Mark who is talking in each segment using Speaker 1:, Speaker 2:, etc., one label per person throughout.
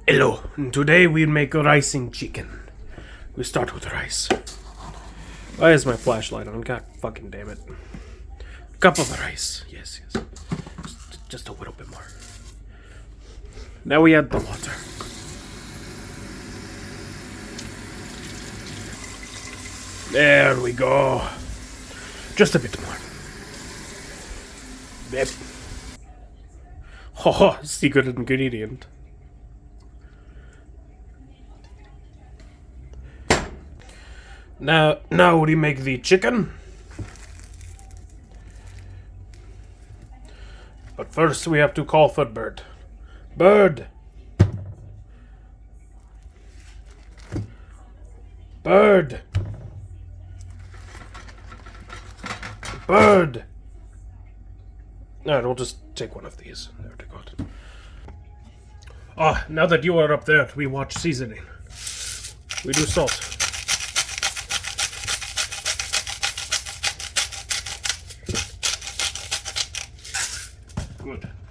Speaker 1: Hello, today we'll make ricing chicken. We start with rice. Why is my flashlight on? God fucking damn it. Cup of rice. Yes. Just a little bit more. Now we add the water. There we go. Just a bit more. Yep. Oh, secret ingredient. Now we make the chicken. But first we have to call for Bird. Bird! Bird! Bird! Alright, we'll just take one of these. There we go. Ah, now that you are up there, we watch seasoning. We do salt.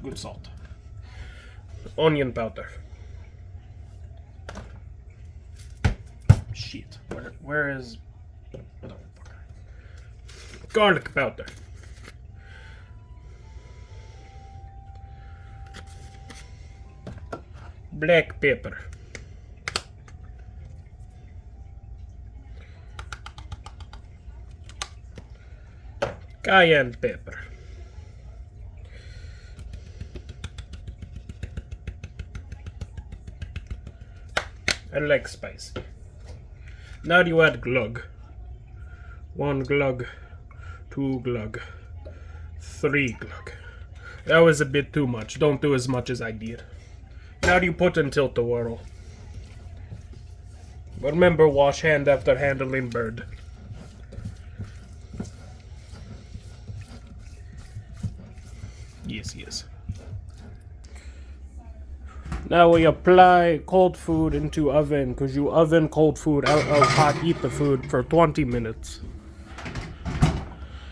Speaker 1: Good salt. Onion powder. Shit. Where is... Garlic powder. Black pepper. Cayenne pepper. I like spicy. Now you add glug. 1 glug, 2 glug, 3 glug. That was a bit too much. Don't do as much as I did. Now you put in tilt-a-whirl. Remember, wash hand after handling bird. Yes. Now we apply cold food into oven, because you oven cold food out of hot, eat the food for 20 minutes.